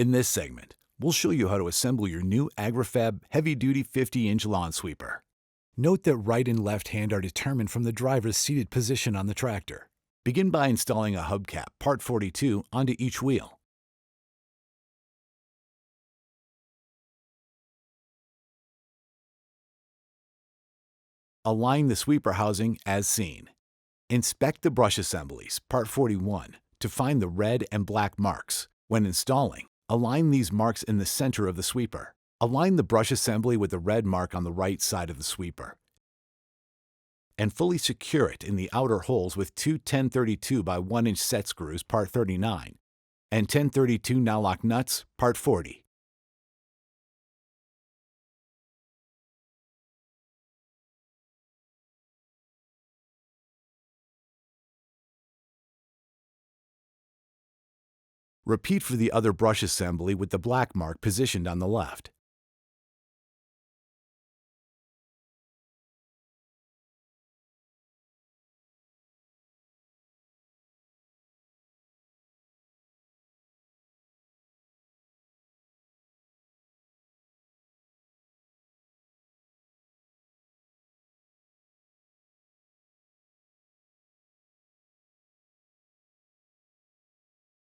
In this segment, we'll show you how to assemble your new Agri-Fab heavy-duty 50-inch lawn sweeper. Note that right and left hand are determined from the driver's seated position on the tractor. Begin by installing a hubcap, part 42, onto each wheel. Align the sweeper housing as seen. Inspect the brush assemblies, part 41, to find the red and black marks. When installing, align these marks in the center of the sweeper. Align the brush assembly with the red mark on the right side of the sweeper, and fully secure it in the outer holes with two 1032 by 1-inch set screws, part 39, and 1032 now-lock nuts, part 40. Repeat for the other brush assembly with the black mark positioned on the left.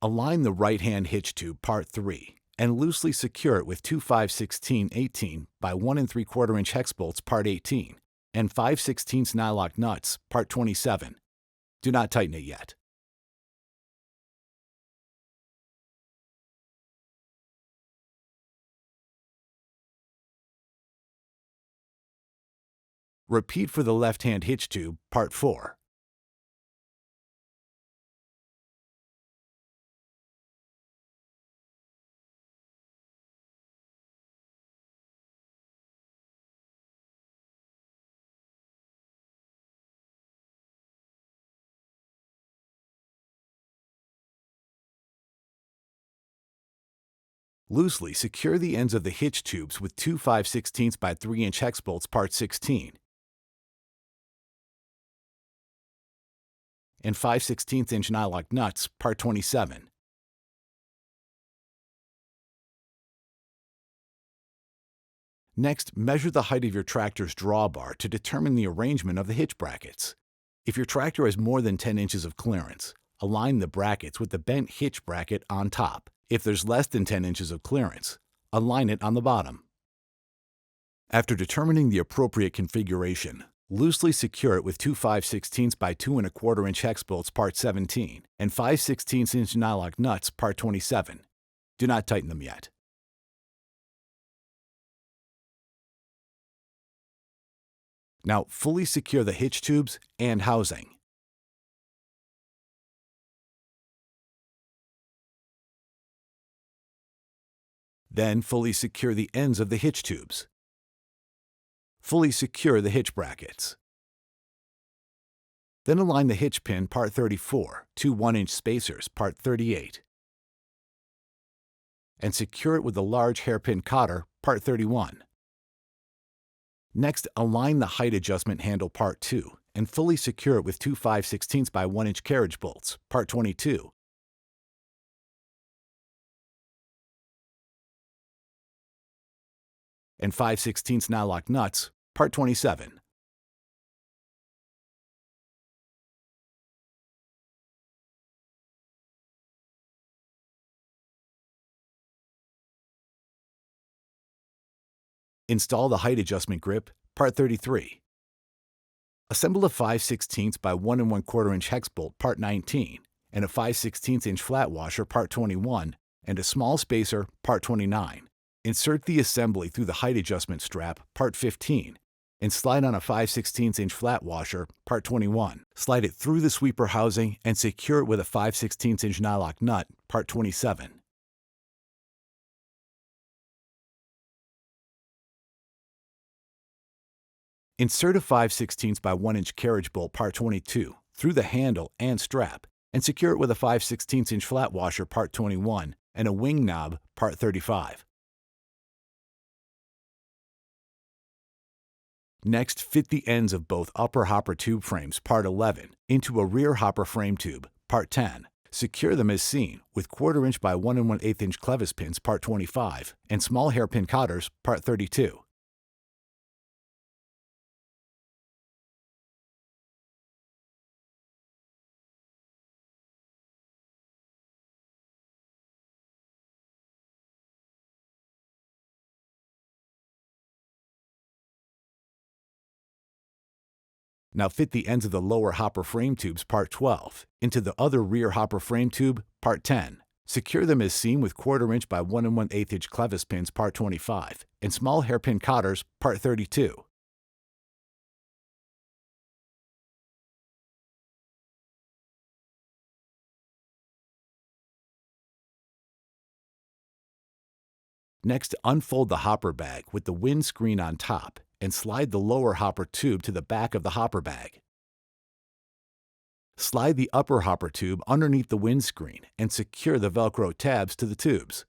Align the right-hand hitch tube, part 3, and loosely secure it with two 5/16 by 1 3/4-inch hex bolts, part 18, and 5/16 nylock nuts, part 27. Do not tighten it yet. Repeat for the left-hand hitch tube, part 4. Loosely secure the ends of the hitch tubes with two 5/16 by 3-inch hex bolts, part 16, and 5/16-inch nylock nuts, part 27. Next, measure the height of your tractor's drawbar to determine the arrangement of the hitch brackets. If your tractor has more than 10 inches of clearance, align the brackets with the bent hitch bracket on top. If there's less than 10 inches of clearance, align it on the bottom. After determining the appropriate configuration, loosely secure it with two 5/16 by 2 1/4-inch hex bolts, part 17, and 5/16-inch nylock nuts, part 27. Do not tighten them yet. Now, fully secure the hitch tubes and housing. Then, fully secure the ends of the hitch tubes. Fully secure the hitch brackets. Then align the hitch pin, part 34, two 1-inch spacers, part 38, and secure it with the large hairpin cotter, part 31. Next, align the height adjustment handle, part 2, and fully secure it with two 5/16 by 1-inch carriage bolts, part 22. And 5/16 nylock nuts, part 27. Install the height adjustment grip, part 33. Assemble a 5/16 by 1 1/4-inch hex bolt, part 19, and a 5/16-inch flat washer, part 21, and a small spacer, part 29. Insert the assembly through the height adjustment strap, part 15, and slide on a 5/16-inch flat washer, part 21. Slide it through the sweeper housing and secure it with a 5/16-inch nylock nut, part 27. Insert a 5/16 by 1-inch carriage bolt, part 22, through the handle and strap, and secure it with a 5/16-inch flat washer, part 21, and a wing knob, part 35. Next, fit the ends of both upper hopper tube frames, part 11, into a rear hopper frame tube, part 10. Secure them as seen with 1/4 inch by 1 1/8 inch clevis pins, part 25, and small hairpin cotters, part 32. Now fit the ends of the lower hopper frame tubes, part 12, into the other rear hopper frame tube, part 10. Secure them as seen with 1/4 inch by 1 1/8 inch clevis pins, part 25, and small hairpin cotters, part 32. Next, unfold the hopper bag with the wind screen on top and slide the lower hopper tube to the back of the hopper bag. Slide the upper hopper tube underneath the windscreen and secure the Velcro tabs to the tubes.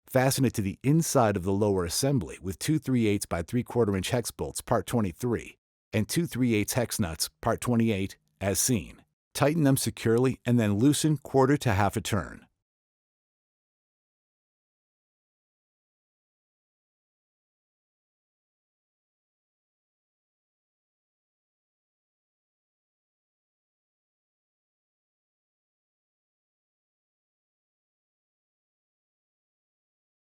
Fasten it to the inside of the lower assembly with 2 3/8 by 3/4 inch hex bolts, part 23, and 2 3/8 hex nuts, part 28, as seen. Tighten them securely and then loosen 1/4 to 1/2 a turn.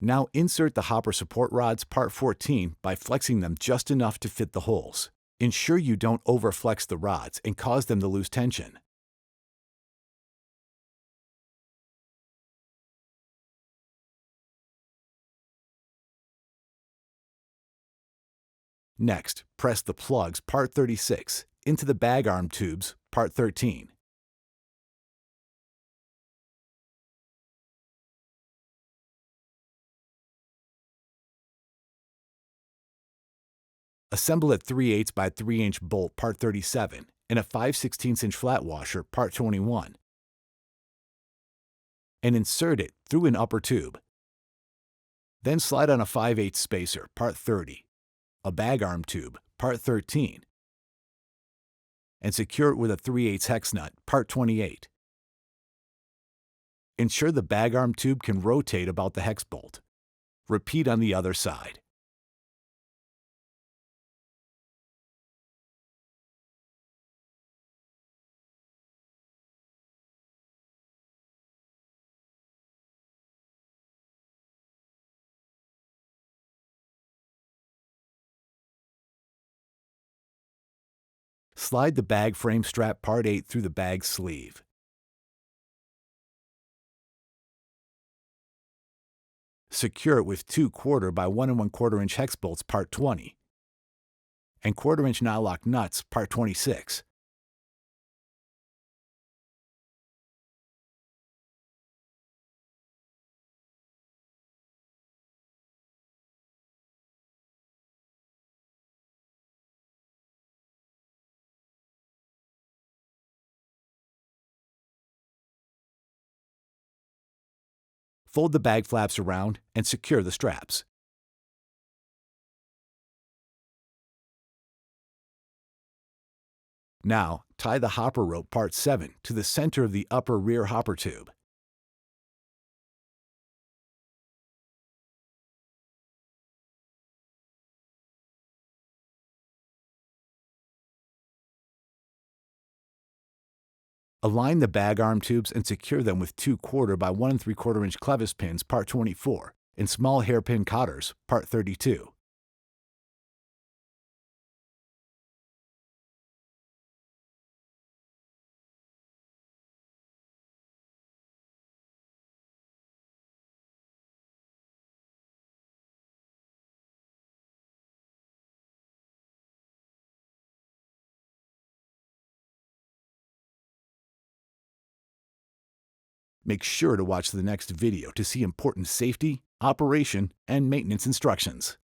Now insert the hopper support rods, part 14, by flexing them just enough to fit the holes. Ensure you don't overflex the rods and cause them to lose tension. Next, press the plugs, part 36, into the bag arm tubes, part 13. Assemble a 3/8 by 3 inch bolt, part 37, and a 5/16 inch flat washer, part 21, and insert it through an upper tube. Then slide on a 5/8 spacer, part 30, a bag arm tube, part 13, and secure it with a 3/8 hex nut, part 28. Ensure the bag arm tube can rotate about the hex bolt. Repeat on the other side. Slide the bag frame strap, part 8, through the bag sleeve. Secure it with 2 1/4 by 1 1/4 inch hex bolts, part 20, and 1/4 inch nylock nuts, part 26. Fold the bag flaps around and secure the straps. Now, tie the hopper rope, part 7, to the center of the upper rear hopper tube. Align the bag arm tubes and secure them with 2 1/4 by 1 3/4 inch clevis pins, part 24, and small hairpin cotters, part 32. Make sure to watch the next video to see important safety, operation, and maintenance instructions.